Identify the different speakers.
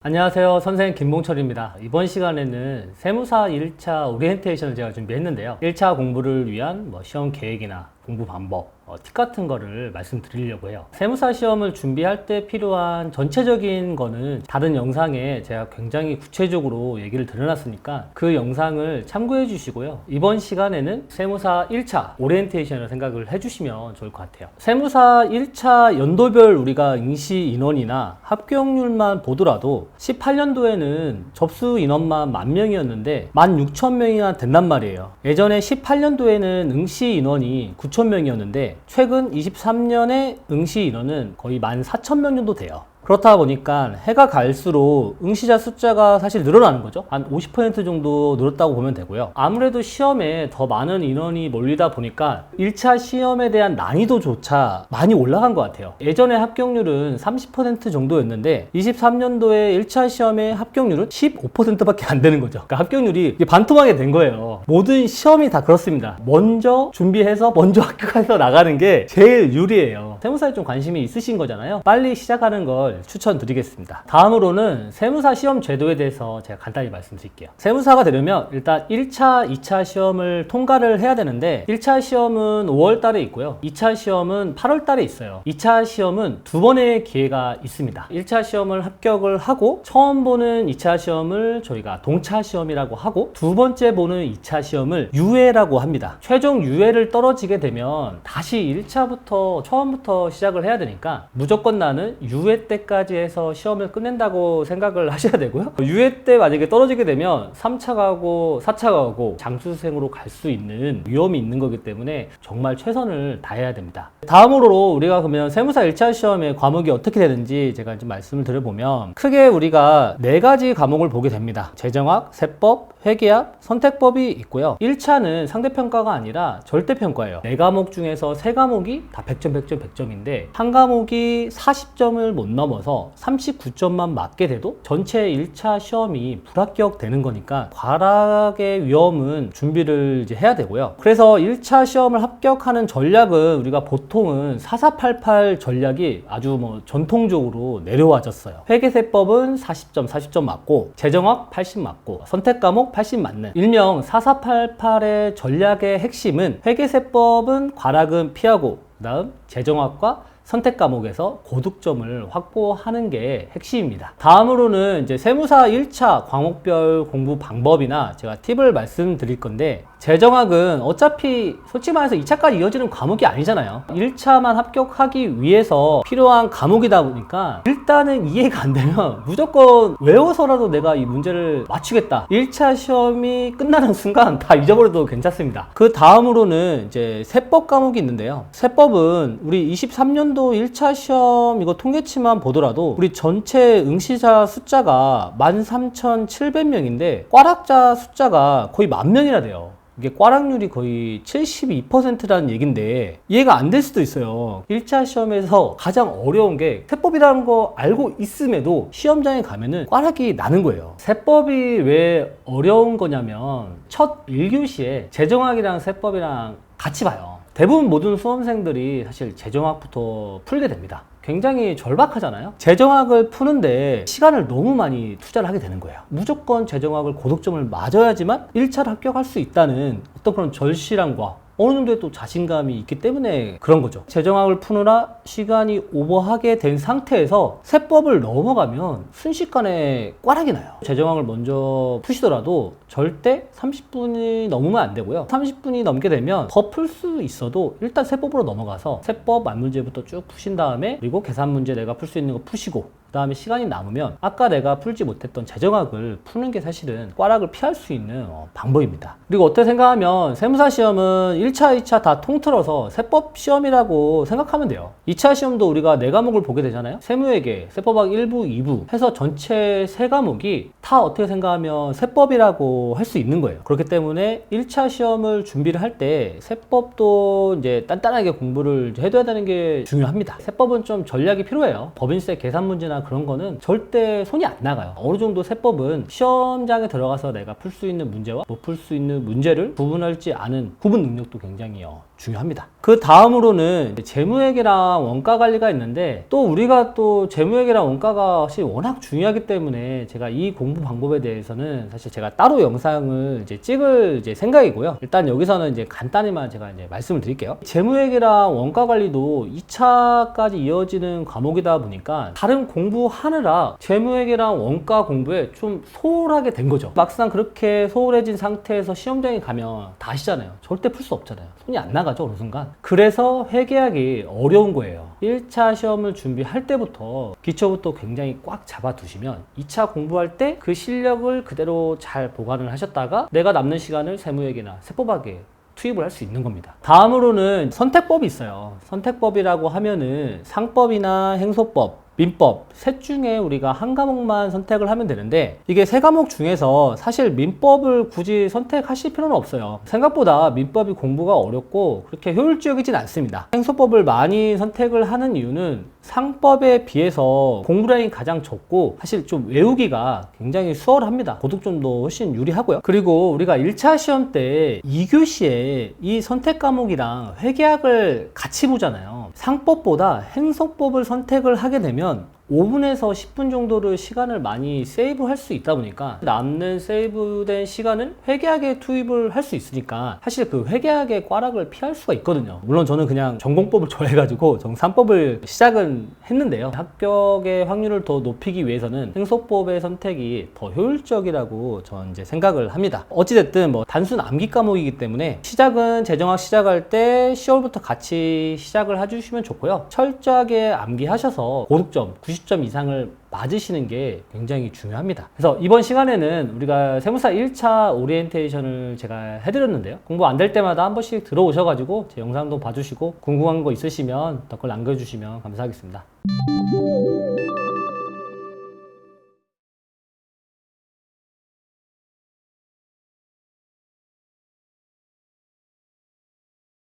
Speaker 1: 안녕하세요. 선생님 김봉철입니다. 이번 시간에는 세무사 1차 오리엔테이션을 제가 준비했는데요. 1차 공부를 위한 시험 계획이나 공부 방법, 팁 같은 거를 말씀드리려고 해요. 세무사 시험을 준비할 때 필요한 전체적인 거는 다른 영상에 제가 굉장히 구체적으로 얘기를 드려놨으니까 그 영상을 참고해 주시고요. 이번 시간에는 세무사 1차 오리엔테이션을 생각을 해주시면 좋을 것 같아요. 세무사 1차 연도별 우리가 응시 인원이나 합격률만 보더라도 18년도에는 접수 인원만 10,000명이었는데 16,000명이나 된단 말이에요. 예전에 18년도에는 응시 인원이 9,000명이었는데 최근 23년에 응시 인원은 거의 14,000명 정도 돼요. 그렇다 보니까 해가 갈수록 응시자 숫자가 사실 늘어나는 거죠. 한 50% 정도 늘었다고 보면 되고요. 아무래도 시험에 더 많은 인원이 몰리다 보니까 1차 시험에 대한 난이도조차 많이 올라간 것 같아요. 예전에 합격률은 30% 정도였는데 23년도에 1차 시험의 합격률은 15%밖에 안 되는 거죠. 그러니까 합격률이 반토막이 된 거예요. 모든 시험이 다 그렇습니다. 먼저 준비해서 먼저 합격해서 나가는 게 제일 유리해요. 세무사에 좀 관심이 있으신 거잖아요. 빨리 시작하는 걸 추천드리겠습니다. 다음으로는 세무사 시험 제도에 대해서 제가 간단히 말씀드릴게요. 세무사가 되려면 일단 1차, 2차 시험을 통과를 해야 되는데 1차 시험은 5월 달에 있고요. 2차 시험은 8월 달에 있어요. 2차 시험은 두 번의 기회가 있습니다. 1차 시험을 합격을 하고 처음 보는 2차 시험을 저희가 동차 시험이라고 하고 두 번째 보는 2차 시험을 유예라고 합니다. 최종 유예를 떨어지게 되면 다시 1차부터 처음부터 시작을 해야 되니까 무조건 나는 유예 때까지 해서 시험을 끝낸다고 생각을 하셔야 되고요. 유예 때 만약에 떨어지게 되면 3차 가고 4차 가고 장수생으로 갈 수 있는 위험이 있는 거기 때문에 정말 최선을 다해야 됩니다. 다음으로 우리가 그러면 세무사 1차 시험의 과목이 어떻게 되는지 제가 좀 말씀을 드려보면 크게 우리가 4가지 과목을 보게 됩니다. 재정학, 세법, 회계학, 선택법이 있고요. 1차는 상대평가가 아니라 절대평가예요. 4과목 중에서 3과목이 다 100점, 100점, 100점인데 한 과목이 40점을 못 넘어서 39점만 맞게 돼도 전체 1차 시험이 불합격되는 거니까 과락의 위험은 준비를 이제 해야 되고요. 그래서 1차 시험을 합격하는 전략은 우리가 보통은 4488 전략이 아주 전통적으로 내려와졌어요. 회계세법은 40점 맞고 재정학 80 맞고 선택과목 80 맞는 일명 4488의 전략의 핵심은 회계세법은 과락은 피하고 그 다음 재정학과 선택 과목에서 고득점을 확보하는 게 핵심입니다. 다음으로는 이제 세무사 1차 과목별 공부 방법이나 제가 팁을 말씀드릴 건데 재정학은 어차피 솔직히 말해서 2차까지 이어지는 과목이 아니잖아요. 1차만 합격하기 위해서 필요한 과목이다 보니까 일단은 이해가 안 되면 무조건 외워서라도 내가 이 문제를 맞추겠다. 1차 시험이 끝나는 순간 다 잊어버려도 괜찮습니다. 그 다음으로는 이제 세법 과목이 있는데요. 세법은 우리 23년도 1차 시험 이거 통계치만 보더라도 우리 전체 응시자 숫자가 13,700명인데 꽈락자 숫자가 거의 10,000명이나 돼요. 이게 꽈락률이 거의 72%라는 얘긴데 이해가 안 될 수도 있어요. 1차 시험에서 가장 어려운 게 세법이라는 거 알고 있음에도 시험장에 가면은 꽈락이 나는 거예요. 세법이 왜 어려운 거냐면 첫 1교시에 재정학이랑 세법이랑 같이 봐요. 대부분 모든 수험생들이 사실 재정학부터 풀게 됩니다. 굉장히 절박하잖아요. 재정학을 푸는데 시간을 너무 많이 투자를 하게 되는 거예요. 무조건 재정학을 고득점을 맞아야지만 1차를 합격할 수 있다는 어떤 그런 절실함과 어느 정도의 또 자신감이 있기 때문에 그런 거죠. 재정학을 푸느라 시간이 오버하게 된 상태에서 세법을 넘어가면 순식간에 꽈락이 나요. 재정학을 먼저 푸시더라도 절대 30분이 넘으면 안 되고요. 30분이 넘게 되면 더 풀 수 있어도 일단 세법으로 넘어가서 세법 만문제부터 쭉 푸신 다음에 그리고 계산 문제 내가 풀 수 있는 거 푸시고 그 다음에 시간이 남으면 아까 내가 풀지 못했던 재정학을 푸는 게 사실은 꽈락을 피할 수 있는 방법입니다. 그리고 어떻게 생각하면 세무사 시험은 1차, 2차 다 통틀어서 세법 시험이라고 생각하면 돼요. 2차 시험도 우리가 4과목을 보게 되잖아요. 세무회계, 세법학 1부, 2부 해서 전체 3과목이 다 어떻게 생각하면 세법이라고 할 수 있는 거예요. 그렇기 때문에 1차 시험을 준비를 할 때 세법도 이제 단단하게 공부를 해둬야 되는 게 중요합니다. 세법은 좀 전략이 필요해요. 법인세 계산 문제나 그런 거는 절대 손이 안 나가요. 어느 정도 세법은 시험장에 들어가서 내가 풀 수 있는 문제와 못 풀 수 있는 문제를 구분할지 아는 구분 능력도 굉장히 중요합니다. 그 다음으로는 재무회계랑 원가관리가 있는데, 또 우리가 또 재무회계랑 원가가 사실 워낙 중요하기 때문에 제가 이 공부 방법에 대해서는 사실 제가 따로 영상을 찍을 생각이고요. 일단 여기서는 간단히만 제가 말씀을 드릴게요. 재무회계랑 원가관리도 2차까지 이어지는 과목이다 보니까 다른 공부하느라 재무회계랑 원가 공부에 좀 소홀하게 된 거죠. 막상 그렇게 소홀해진 상태에서 시험장에 가면 다 아시잖아요. 절대 풀 수 없잖아요. 손이 안 나가죠, 어느 순간. 그래서 회계하기 어려운 거예요. 1차 시험을 준비할 때부터 기초부터 굉장히 꽉 잡아 두시면 2차 공부할 때 그 실력을 그대로 잘 보관을 하셨다가 내가 남는 시간을 세무회계나 세법학에 투입을 할 수 있는 겁니다. 다음으로는 선택법이 있어요. 선택법이라고 하면은 상법이나 행소법, 민법 셋 중에 우리가 한 과목만 선택을 하면 되는데, 이게 세 과목 중에서 사실 민법을 굳이 선택하실 필요는 없어요. 생각보다 민법이 공부가 어렵고 그렇게 효율적이진 않습니다. 행소법을 많이 선택을 하는 이유는 상법에 비해서 공부량이 가장 적고 사실 좀 외우기가 굉장히 수월합니다. 고득점도 훨씬 유리하고요. 그리고 우리가 1차 시험 때 2교시에 이 선택 과목이랑 회계학을 같이 보잖아요. 상법보다 행소법을 선택을 하게 되면 5분에서 10분 정도를 시간을 많이 세이브할 수 있다 보니까 남는 세이브된 시간은 회계학에 투입을 할 수 있으니까 사실 그 회계학의 꽈락을 피할 수가 있거든요. 물론 저는 그냥 전공법을 좋아해가지고 정산법을 시작은 했는데요. 합격의 확률을 더 높이기 위해서는 행소법의 선택이 더 효율적이라고 저는 생각을 합니다. 어찌됐든 단순 암기 과목이기 때문에 시작은 재정학 시작할 때 10월부터 같이 시작을 해주시면 좋고요. 철저하게 암기하셔서 고득점 90점 이상을 맞으시는 게 굉장히 중요합니다. 그래서 이번 시간에는 우리가 세무사 1차 오리엔테이션을 제가 해드렸는데요. 공부 안 될 때마다 한 번씩 들어오셔가지고 제 영상도 봐주시고 궁금한 거 있으시면 댓글 남겨주시면 감사하겠습니다.